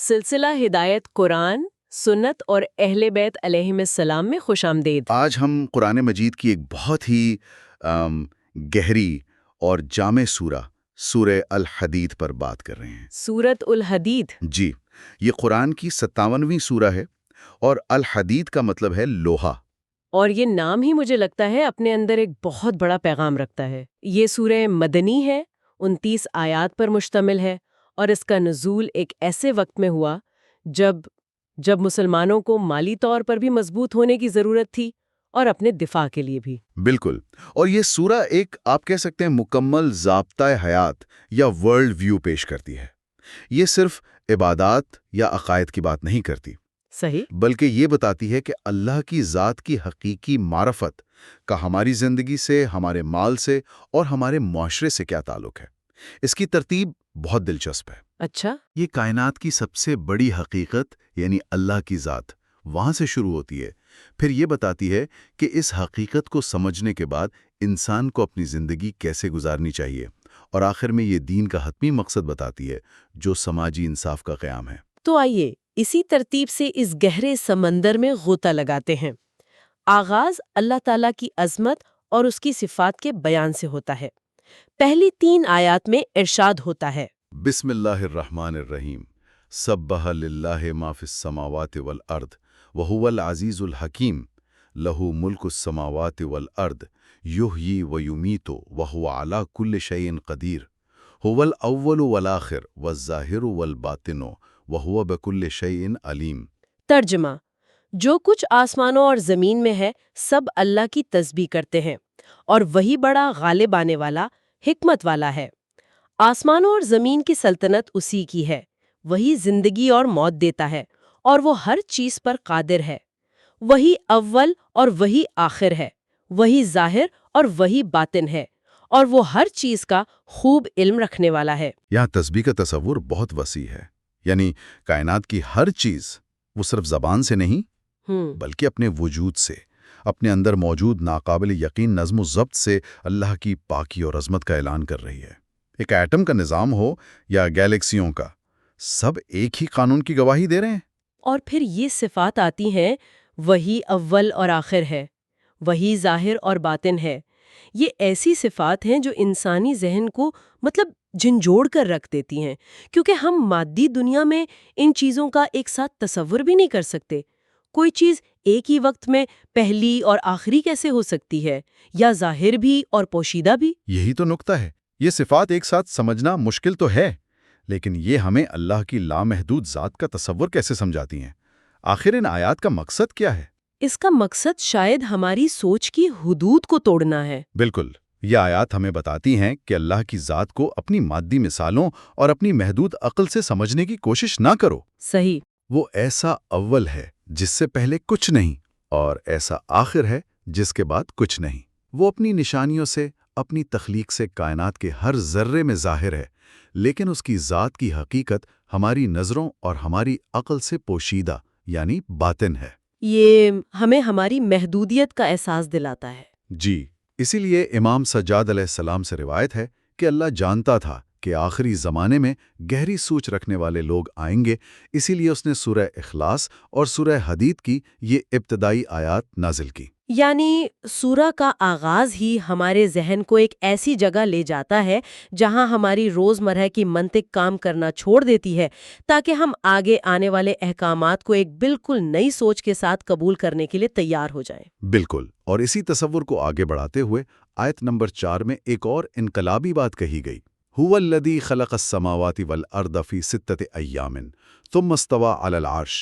سلسلہ ہدایت قرآن، سنت اور اہل بیت علیہم السلام میں خوش آمدید۔ آج ہم قرآن مجید کی ایک بہت ہی گہری اور جامع سورہ الحدید پر بات کر رہے ہیں۔ سورۃ الحدید۔ جی، یہ قرآن کی 57ویں سورہ ہے اور الحدید کا مطلب ہے لوہا۔ اور یہ نام ہی مجھے لگتا ہے اپنے اندر ایک بہت بڑا پیغام رکھتا ہے۔ یہ سورہ مدنی ہے، 29 آیات پر مشتمل ہے، اور اس کا نزول ایک ایسے وقت میں ہوا جب مسلمانوں کو مالی طور پر بھی مضبوط ہونے کی ضرورت تھی اور اپنے دفاع کے لیے بھی۔ بالکل، اور یہ سورہ ایک آپ کہہ سکتے ہیں مکمل ضابطۂ حیات یا ورلڈ ویو پیش کرتی ہے۔ یہ صرف عبادات یا عقائد کی بات نہیں کرتی، صحیح، بلکہ یہ بتاتی ہے کہ اللہ کی ذات کی حقیقی معرفت کا ہماری زندگی سے، ہمارے مال سے اور ہمارے معاشرے سے کیا تعلق ہے۔ اس کی ترتیب بہت دلچسپ ہے۔ اچھا، یہ کائنات کی سب سے بڑی حقیقت یعنی اللہ کی ذات وہاں سے شروع ہوتی ہے، پھر یہ بتاتی ہے کہ اس حقیقت کو سمجھنے کے بعد انسان کو اپنی زندگی کیسے گزارنی چاہیے، اور آخر میں یہ دین کا حتمی مقصد بتاتی ہے جو سماجی انصاف کا قیام ہے۔ تو آئیے اسی ترتیب سے اس گہرے سمندر میں غوطہ لگاتے ہیں۔ آغاز اللہ تعالیٰ کی عظمت اور اس کی صفات کے بیان سے ہوتا ہے۔ پہلی 3 آیات میں ارشاد ہوتا ہے، بسم اللہ الرحمن الرحیم، سبح للہ ما فی السماوات والارض وہو العزیز الحکیم، لہ ملک السماوات والارض یحیی ویمیت وہو علی کل شیء قدیر، هو الاول والآخر والظاہر والباطن وہو بکل شیء علیم۔ ترجمہ: جو کچھ آسمانوں اور زمین میں ہے سب اللہ کی تسبیح کرتے ہیں، اور وہی بڑا غالب آنے والا، حکمت والا ہے۔ آسمانوں اور زمین کی سلطنت اسی کی ہے، وہی زندگی اور موت دیتا ہے، اور وہ ہر چیز پر قادر ہے۔ وہی اول اور وہی آخر ہے، وہی ظاہر اور وہی باطن ہے، اور وہ ہر چیز کا خوب علم رکھنے والا ہے۔ یہاں تسبیح کا تصور بہت وسیع ہے، یعنی کائنات کی ہر چیز وہ صرف زبان سے نہیں بلکہ اپنے وجود سے، اپنے اندر موجود ناقابل یقین نظم و ضبط سے اللہ کی پاکی اور عظمت کا اعلان کر رہی ہے۔ ایک ایٹم کا نظام ہو یا گیلیکسیوں کا، سب ایک ہی قانون کی گواہی دے رہے ہیں۔ اور پھر یہ صفات آتی ہیں، وہی اول اور آخر ہے، وہی ظاہر اور باطن ہے۔ یہ ایسی صفات ہیں جو انسانی ذہن کو جھنجھوڑ کر رکھ دیتی ہیں، کیونکہ ہم مادی دنیا میں ان چیزوں کا ایک ساتھ تصور بھی نہیں کر سکتے۔ کوئی چیز ایک ہی وقت میں پہلی اور آخری کیسے ہو سکتی ہے، یا ظاہر بھی اور پوشیدہ بھی؟ یہی تو نکتہ ہے۔ یہ صفات ایک ساتھ سمجھنا مشکل تو ہے، لیکن یہ ہمیں اللہ کی لامحدود ذات کا تصور کیسے سمجھاتی ہیں؟ آخر ان آیات کا مقصد کیا ہے؟ اس کا مقصد شاید ہماری سوچ کی حدود کو توڑنا ہے۔ بالکل، یہ آیات ہمیں بتاتی ہیں کہ اللہ کی ذات کو اپنی مادی مثالوں اور اپنی محدود عقل سے سمجھنے کی کوشش نہ کرو۔ صحیح۔ وہ ایسا اول ہے جس سے پہلے کچھ نہیں، اور ایسا آخر ہے جس کے بعد کچھ نہیں۔ وہ اپنی نشانیوں سے، اپنی تخلیق سے کائنات کے ہر ذرے میں ظاہر ہے، لیکن اس کی ذات کی حقیقت ہماری نظروں اور ہماری عقل سے پوشیدہ یعنی باطن ہے۔ یہ ہمیں ہماری محدودیت کا احساس دلاتا ہے۔ جی، اسی لیے امام سجاد علیہ السلام سے روایت ہے کہ اللہ جانتا تھا کہ آخری زمانے میں گہری سوچ رکھنے والے لوگ آئیں گے، اسی لیے اس نے سورہ اخلاص اور سورہ حدید کی یہ ابتدائی آیات نازل کی۔ یعنی سورہ کا آغاز ہی ہمارے ذہن کو ایک ایسی جگہ لے جاتا ہے جہاں ہماری روزمرہ کی منطق کام کرنا چھوڑ دیتی ہے، تاکہ ہم آگے آنے والے احکامات کو ایک بالکل نئی سوچ کے ساتھ قبول کرنے کے لیے تیار ہو جائیں۔ بالکل، اور اسی تصور کو آگے بڑھاتے ہوئے آیت نمبر 4 میں ایک اور انقلابی بات کہی گئی، هو الذی خلق السماوات والارض فی 6 ایام ثم استوى علی العرش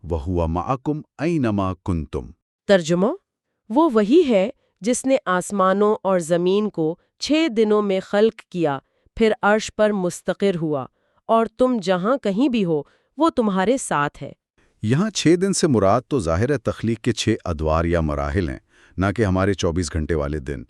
وهو معکم اینما کنتم۔ ترجمہ: وہ وہی ہے جس نے آسمانوں اور زمین کو 6 دنوں میں خلق کیا، پھر عرش پر مستقر ہوا، اور تم جہاں کہیں بھی ہو وہ تمہارے ساتھ ہے۔ یہاں 6 دن سے مراد تو ظاہر تخلیق کے 6 ادوار یا مراحل ہیں، نہ کہ ہمارے 24 گھنٹے والے دن،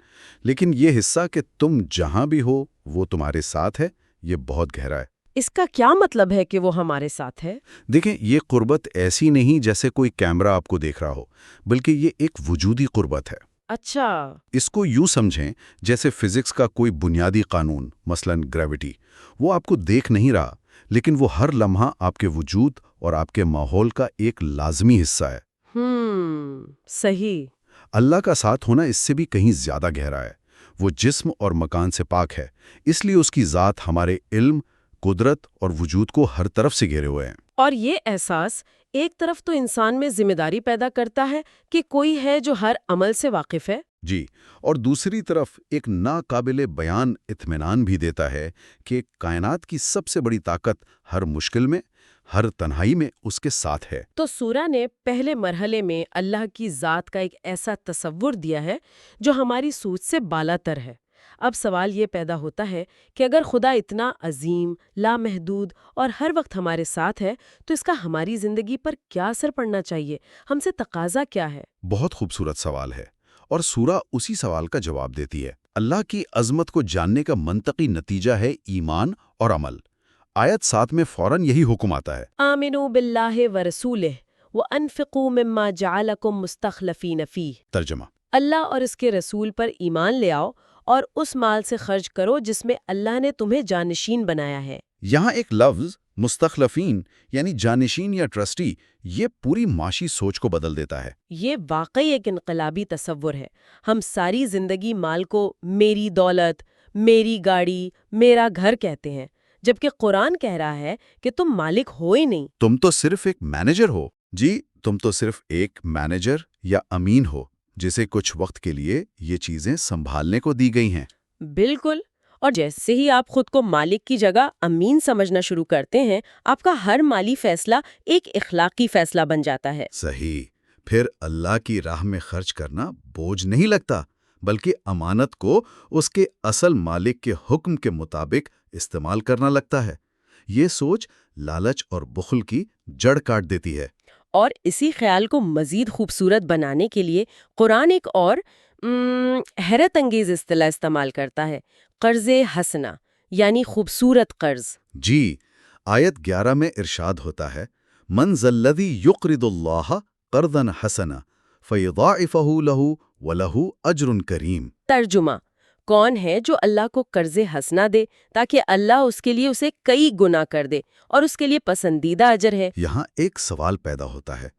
لیکن یہ حصہ کہ تم جہاں بھی ہو وہ تمہارے ساتھ ہے، یہ بہت گہرا ہے۔ اس کا کیا مطلب ہے کہ وہ ہمارے ساتھ ہے؟ دیکھیں، یہ قربت ایسی نہیں جیسے کوئی کیمرہ آپ کو دیکھ رہا ہو، بلکہ یہ ایک وجودی قربت ہے۔ اچھا، اس کو یوں سمجھیں جیسے فزکس کا کوئی بنیادی قانون، مثلا گریوٹی، وہ آپ کو دیکھ نہیں رہا، لیکن وہ ہر لمحہ آپ کے وجود اور آپ کے ماحول کا ایک لازمی حصہ ہے۔ صحیح۔ اللہ کا ساتھ ہونا اس سے بھی کہیں زیادہ گہرا ہے۔ وہ جسم اور مکان سے پاک ہے، اس لیے اس کی ذات ہمارے علم، قدرت اور وجود کو ہر طرف سے گھیرے ہوئے ہیں۔ اور یہ احساس ایک طرف تو انسان میں ذمہ داری پیدا کرتا ہے کہ کوئی ہے جو ہر عمل سے واقف ہے، جی، اور دوسری طرف ایک ناقابل بیان اطمینان بھی دیتا ہے کہ کائنات کی سب سے بڑی طاقت ہر مشکل میں، ہر تنہائی میں اس کے ساتھ ہے۔ تو سورہ نے پہلے مرحلے میں اللہ کی ذات کا ایک ایسا تصور دیا ہے جو ہماری سوچ سے بالا تر ہے۔ اب سوال یہ پیدا ہوتا ہے کہ اگر خدا اتنا عظیم، لامحدود اور ہر وقت ہمارے ساتھ ہے تو اس کا ہماری زندگی پر کیا اثر پڑنا چاہیے؟ ہم سے تقاضا کیا ہے؟ بہت خوبصورت سوال ہے، اور سورہ اسی سوال کا جواب دیتی ہے۔ اللہ کی عظمت کو جاننے کا منطقی نتیجہ ہے ایمان اور عمل۔ آیت 7 میں فوراً یہی حکم آتا ہے۔ آمنوا باللہ ورسولہ وانفقوا مما جعلکم مستخلفین فیہ۔ ترجمہ: اللہ اور اس کے رسول پر ایمان لے آؤ اور اس مال سے خرچ کرو جس میں اللہ نے تمہیں جانشین بنایا ہے۔ یہاں ایک لفظ مستخلفین یعنی جانشین یا ٹرسٹی، یہ پوری معاشی سوچ کو بدل دیتا ہے۔ یہ واقعی ایک انقلابی تصور ہے۔ ہم ساری زندگی مال کو میری دولت، میری گاڑی، میرا گھر کہتے ہیں، جبکہ قرآن کہہ رہا ہے کہ تم مالک ہو ہی نہیں۔ تم تو صرف ایک مینیجر ہو۔ جی، تم تو صرف ایک مینیجر یا امین ہو جسے کچھ وقت کے لیے یہ چیزیں سنبھالنے کو دی گئی ہیں۔ بالکل، اور جیسے ہی آپ خود کو مالک کی جگہ امین سمجھنا شروع کرتے ہیں، آپ کا ہر مالی فیصلہ ایک اخلاقی فیصلہ بن جاتا ہے۔ صحیح۔ پھر اللہ کی راہ میں خرچ کرنا بوجھ نہیں لگتا، بلکہ امانت کو اس کے اصل مالک کے حکم کے مطابق استعمال کرنا لگتا ہے۔ یہ سوچ لالچ اور بخل کی جڑ کاٹ دیتی ہے۔ اور اسی خیال کو مزید خوبصورت بنانے کے لیے قرآن ایک اور حیرت انگیز اصطلاح استعمال کرتا ہے، قرض حسنہ، یعنی خوبصورت قرض۔ جی، آیت 11 میں ارشاد ہوتا ہے، من ذا الذی یقرض اللہ قرضا حسنا فیضاعفہ لہ ولہ اجر کریم۔ ترجمہ: کون ہے جو اللہ کو قرض حسنہ دے تاکہ اللہ اس کے لیے اسے کئی گنا کر دے اور اس کے لیے پسندیدہ اجر ہے؟ یہاں ایک سوال پیدا ہوتا ہے۔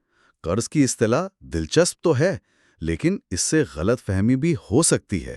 قرض کی اصطلاح دلچسپ تو ہے، لیکن اس سے غلط فہمی بھی ہو سکتی ہے۔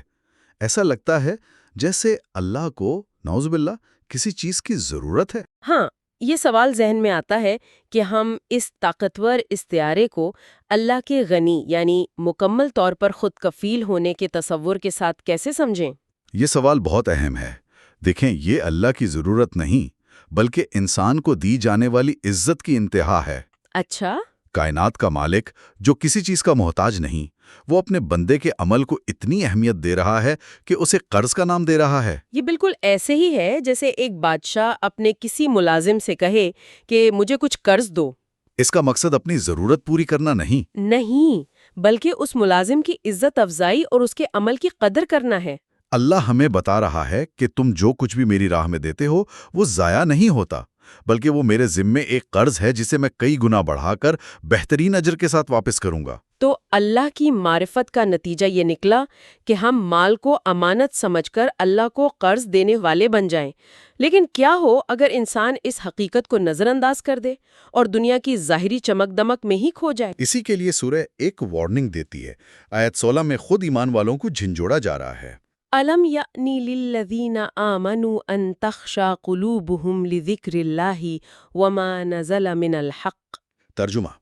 ایسا لگتا ہے جیسے اللہ کو نعوذ باللہ کسی چیز کی ضرورت ہے۔ ہاں، یہ سوال ذہن میں آتا ہے کہ ہم اس طاقتور استعارے کو اللہ کے غنی یعنی مکمل طور پر خود کفیل ہونے کے تصور کے ساتھ کیسے سمجھیں؟ یہ سوال بہت اہم ہے۔ دیکھیں، یہ اللہ کی ضرورت نہیں، بلکہ انسان کو دی جانے والی عزت کی انتہا ہے۔ اچھا؟ کائنات کا مالک جو کسی چیز کا محتاج نہیں، وہ اپنے بندے کے عمل کو اتنی اہمیت دے رہا ہے کہ اسے قرض کا نام دے رہا ہے۔ یہ بالکل ایسے ہی ہے جیسے ایک بادشاہ اپنے کسی ملازم سے کہے کہ مجھے کچھ قرض دو۔ اس کا مقصد اپنی ضرورت پوری کرنا نہیں، بلکہ اس ملازم کی عزت افزائی اور اس کے عمل کی قدر کرنا ہے۔ اللہ ہمیں بتا رہا ہے کہ تم جو کچھ بھی میری راہ میں دیتے ہو وہ ضائع نہیں ہوتا، بلکہ وہ میرے ذمے ایک قرض ہے جسے میں کئی گنا بڑھا کر بہترین اجر کے ساتھ واپس کروں گا۔ تو اللہ کی معرفت کا نتیجہ یہ نکلا کہ ہم مال کو امانت سمجھ کر اللہ کو قرض دینے والے بن جائیں۔ لیکن کیا ہو اگر انسان اس حقیقت کو نظر انداز کر دے اور دنیا کی ظاہری چمک دمک میں ہی کھو جائے؟ اسی کے لیے سورہ ایک وارننگ دیتی ہے۔ آیت 16 میں خود ایمان والوں کو جھنجھوڑا جا رہا ہے۔ أَلَمْ يَأْنِ لِلَّذِينَ آمَنُوا أَن تَخْشَعَ قُلُوبُهُمْ لِذِكْرِ اللَّهِ وَمَا نَزَلَ مِنَ الْحَقِّ۔ ترجمہ: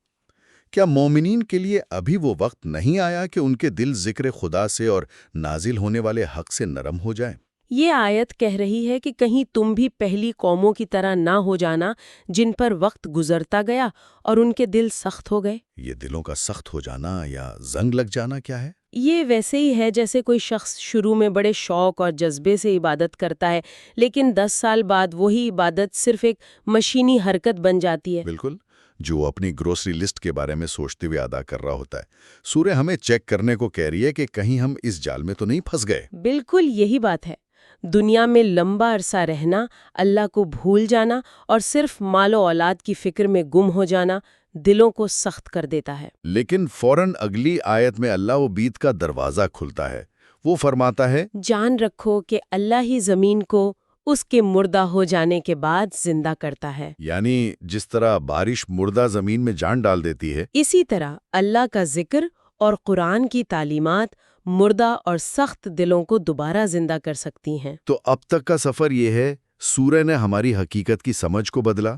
کیا مومنین کے لیے ابھی وہ وقت نہیں آیا کہ ان کے دل ذکر خدا سے اور نازل ہونے والے حق سے نرم ہو جائیں؟ یہ آیت کہہ رہی ہے کہ کہیں تم بھی پہلی قوموں کی طرح نہ ہو جانا جن پر وقت گزرتا گیا اور ان کے دل سخت ہو گئے۔ یہ دلوں کا سخت ہو جانا یا زنگ لگ جانا کیا ہے؟ یہ ویسے ہی ہے جیسے کوئی شخص شروع میں بڑے شوق اور جذبے سے عبادت کرتا ہے، لیکن 10 سال بعد وہی عبادت صرف ایک مشینی حرکت بن جاتی ہے۔ بالکل، جو اپنی گروسری لسٹ کے بارے میں سوچتے ہوئے ادا کر رہا ہوتا ہے۔ سورہ ہمیں چیک کرنے کو کہہ رہی ہے کہ کہیں ہم اس جال میں تو نہیں پھنس گئے۔ بالکل یہی بات ہے۔ دنیا میں لمبا عرصہ رہنا، اللہ کو بھول جانا اور صرف مال و اولاد کی فکر میں گم ہو جانا دلوں کو سخت کر دیتا ہے۔ لیکن فوراً اگلی آیت میں اللہ و بیت کا دروازہ کھلتا ہے۔ وہ فرماتا ہے، جان رکھو کہ اللہ ہی زمین کو اس کے مردہ ہو جانے کے بعد زندہ کرتا ہے۔ یعنی جس طرح بارش مردہ زمین میں جان ڈال دیتی ہے، اسی طرح اللہ کا ذکر اور قرآن کی تعلیمات مردہ اور سخت دلوں کو دوبارہ زندہ کر سکتی ہیں۔ تو اب تک کا سفر یہ ہے، سورہ نے ہماری حقیقت کی سمجھ کو بدلا،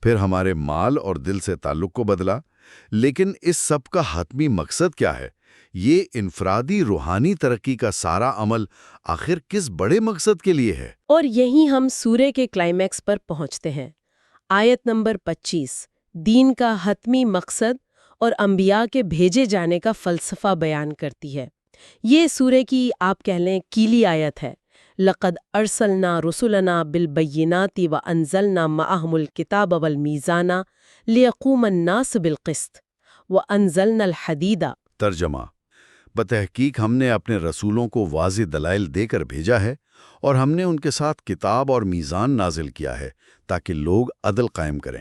پھر ہمارے مال اور دل سے تعلق کو بدلا، لیکن اس سب کا حتمی مقصد کیا ہے؟ یہ انفرادی روحانی ترقی کا سارا عمل آخر کس بڑے مقصد کے لیے ہے؟ اور یہیں ہم سورہ کے کلائمیکس پر پہنچتے ہیں۔ آیت نمبر 25 دین کا حتمی مقصد اور انبیاء کے بھیجے جانے کا فلسفہ بیان کرتی ہے۔ یہ سورہ کی آپ کہہ لیں کیلی آیت ہے۔ لَقَدْ أَرْسَلْنَا رُسُلَنَا بِالْبَيِّنَاتِ وَأَنزَلْنَا مَعَهُمُ الْكِتَابَ وَالْمِيزَانَ لِيَقُومَ النَّاسُ بِالْقِسْطِ وَأَنزَلْنَا الْحَدِيدَ۔ ترجمہ: بتحقیق ہم نے اپنے رسولوں کو واضح دلائل دے کر بھیجا ہے، اور ہم نے ان کے ساتھ کتاب اور میزان نازل کیا ہے تاکہ لوگ عدل قائم کریں،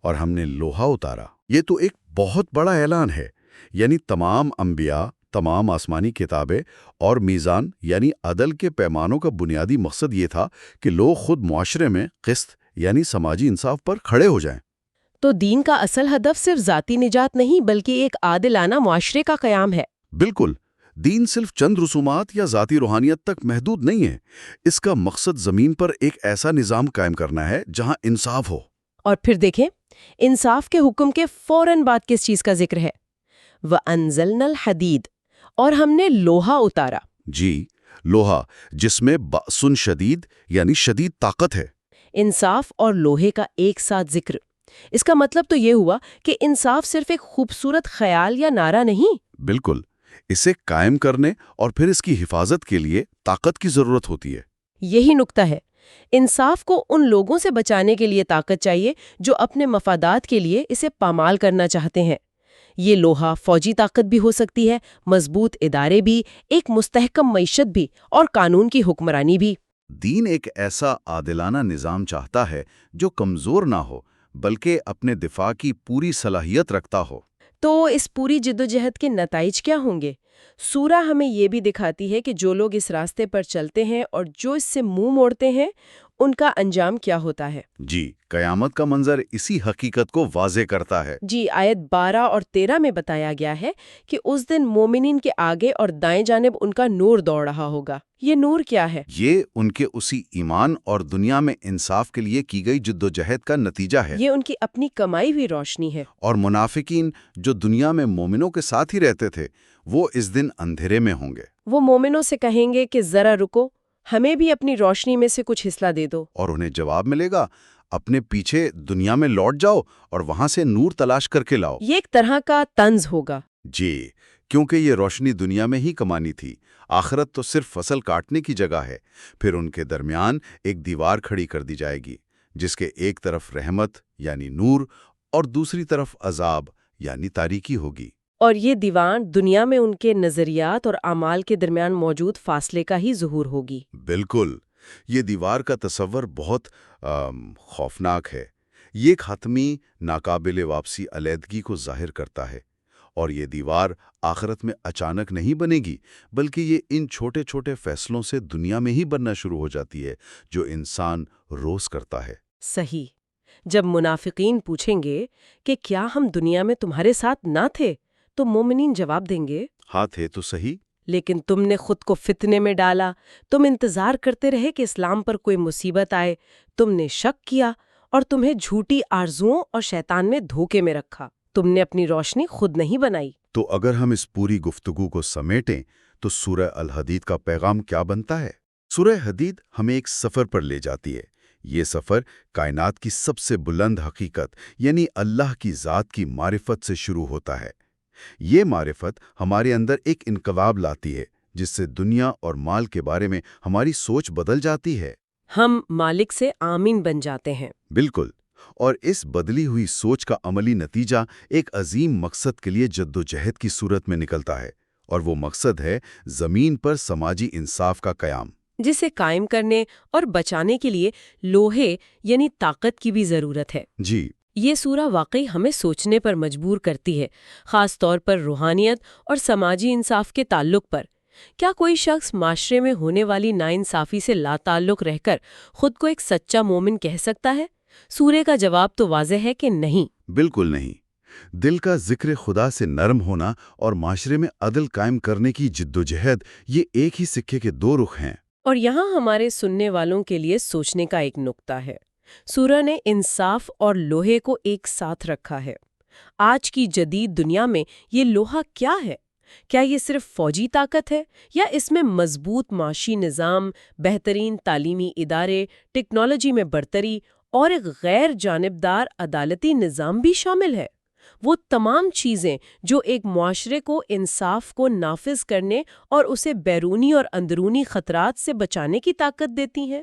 اور ہم نے لوہا اتارا۔ یہ تو ایک بہت بڑا اعلان ہے، یعنی تمام انبیاء، تمام آسمانی کتابیں اور میزان یعنی عدل کے پیمانوں کا بنیادی مقصد یہ تھا کہ لوگ خود معاشرے میں قسط یعنی سماجی انصاف پر کھڑے ہو جائیں۔ تو دین کا اصل ہدف صرف ذاتی نجات نہیں بلکہ ایک عادلانہ معاشرے کا قیام ہے۔ بالکل، دین صرف چند رسومات یا ذاتی روحانیت تک محدود نہیں ہے، اس کا مقصد زمین پر ایک ایسا نظام قائم کرنا ہے جہاں انصاف ہو۔ اور پھر دیکھیں، انصاف کے حکم کے فوراً بعد کس چیز کا ذکر ہے؟ وَأَنزَلْنَا الْحَدِيدَ، اور ہم نے لوہا اتارا۔ جی، لوہا، جس میں بأسٌ شدید یعنی شدید طاقت ہے۔ انصاف اور لوہے کا ایک ساتھ ذکر، اس کا مطلب تو یہ ہوا کہ انصاف صرف ایک خوبصورت خیال یا نعرہ نہیں۔ بالکل، اسے قائم کرنے اور پھر اس کی حفاظت کے لیے طاقت کی ضرورت ہوتی ہے۔ یہی نکتہ ہے، انصاف کو ان لوگوں سے بچانے کے لیے طاقت چاہیے جو اپنے مفادات کے لیے اسے پامال کرنا چاہتے ہیں۔ یہ لوہا فوجی طاقت بھی ہو سکتی ہے، مضبوط ادارے بھی، ایک مستحکم معیشت بھی، اور قانون کی حکمرانی بھی۔ دین ایک ایسا عادلانہ نظام چاہتا ہے جو کمزور نہ ہو بلکہ اپنے دفاع کی پوری صلاحیت رکھتا ہو۔ تو اس پوری جدوجہد کے نتائج کیا ہوں گے؟ سورہ ہمیں یہ بھی دکھاتی ہے کہ جو لوگ اس راستے پر چلتے ہیں اور جو اس سے منہ موڑتے ہیں، ان کا انجام کیا ہوتا ہے۔ جی، قیامت کا منظر اسی حقیقت کو واضح کرتا ہے۔ جی، آیت 12 اور 13 میں بتایا گیا ہے کہ اس دن مومنین کے آگے اور دائیں جانب ان کا نور دوڑ رہا ہوگا۔ یہ نور کیا ہے؟ یہ ان کے اسی ایمان اور دنیا میں انصاف کے لیے کی گئی جدوجہد کا نتیجہ ہے۔ یہ ان کی اپنی کمائی ہوئی روشنی ہے۔ اور منافقین جو دنیا میں مومنوں کے ساتھ ہی رہتے تھے، وہ اس دن اندھیرے میں ہوں گے۔ وہ مومنوں سے کہیں گے کہ ذرا رکو، ہمیں بھی اپنی روشنی میں سے کچھ حصہ دے دو۔ اور انہیں جواب ملے گا، اپنے پیچھے دنیا میں لوٹ جاؤ اور وہاں سے نور تلاش کر کے لاؤ۔ یہ ایک طرح کا طنز ہوگا۔ جی، کیونکہ یہ روشنی دنیا میں ہی کمانی تھی، آخرت تو صرف فصل کاٹنے کی جگہ ہے۔ پھر ان کے درمیان ایک دیوار کھڑی کر دی جائے گی، جس کے ایک طرف رحمت یعنی نور اور دوسری طرف عذاب یعنی تاریکی ہوگی۔ اور یہ دیوار دنیا میں ان کے نظریات اور اعمال کے درمیان موجود فاصلے کا ہی ظہور ہوگی۔ بالکل، یہ دیوار کا تصور بہت خوفناک ہے۔ یہ ایک حتمی ناقابل واپسی علیحدگی کو ظاہر کرتا ہے، اور یہ دیوار آخرت میں اچانک نہیں بنے گی، بلکہ یہ ان چھوٹے چھوٹے فیصلوں سے دنیا میں ہی بننا شروع ہو جاتی ہے جو انسان روز کرتا ہے۔ صحیح۔ جب منافقین پوچھیں گے کہ کیا ہم دنیا میں تمہارے ساتھ نہ تھے، تو مومنین جواب دیں گے، ہاں تھے تو صحیح، لیکن تم نے خود کو فتنے میں ڈالا، تم انتظار کرتے رہے کہ اسلام پر کوئی مصیبت آئے، تم نے شک کیا اور تمہیں جھوٹی آرزوؤں اور شیطان میں دھوکے میں رکھا، تم نے اپنی روشنی خود نہیں بنائی۔ تو اگر ہم اس پوری گفتگو کو سمیٹیں تو سورہ الحدید کا پیغام کیا بنتا ہے؟ سورہ حدید ہمیں ایک سفر پر لے جاتی ہے۔ یہ سفر کائنات کی سب سے بلند حقیقت یعنی اللہ کی ذات کی معرفت سے شروع ہوتا ہے۔ یہ معرفت ہمارے اندر ایک انقلاب لاتی ہے، جس سے دنیا اور مال کے بارے میں ہماری سوچ بدل جاتی ہے۔ ہم مالک سے آمین بن جاتے ہیں۔ بالکل، اور اس بدلی ہوئی سوچ کا عملی نتیجہ ایک عظیم مقصد کے لیے جدوجہد کی صورت میں نکلتا ہے، اور وہ مقصد ہے زمین پر سماجی انصاف کا قیام، جسے قائم کرنے اور بچانے کے لیے لوہے یعنی طاقت کی بھی ضرورت ہے۔ جی، یہ سورہ واقعی ہمیں سوچنے پر مجبور کرتی ہے، خاص طور پر روحانیت اور سماجی انصاف کے تعلق پر۔ کیا کوئی شخص معاشرے میں ہونے والی ناانصافی سے لا تعلق رہ کر خود کو ایک سچا مومن کہہ سکتا ہے؟ سورہ کا جواب تو واضح ہے کہ نہیں۔ بالکل نہیں۔ دل کا ذکر خدا سے نرم ہونا اور معاشرے میں عدل قائم کرنے کی جدوجہد، یہ ایک ہی سکے کے دو رخ ہیں۔ اور یہاں ہمارے سننے والوں کے لیے سوچنے کا ایک نقطہ ہے۔ سورہ نے انصاف اور لوہے کو ایک ساتھ رکھا ہے۔ آج کی جدید دنیا میں یہ لوہا کیا ہے؟ کیا یہ صرف فوجی طاقت ہے یا اس میں مضبوط معاشی نظام، بہترین تعلیمی ادارے، ٹیکنالوجی میں برتری اور ایک غیر جانبدار عدالتی نظام بھی شامل ہے؟ وہ تمام چیزیں جو ایک معاشرے کو انصاف کو نافذ کرنے اور اسے بیرونی اور اندرونی خطرات سے بچانے کی طاقت دیتی ہیں۔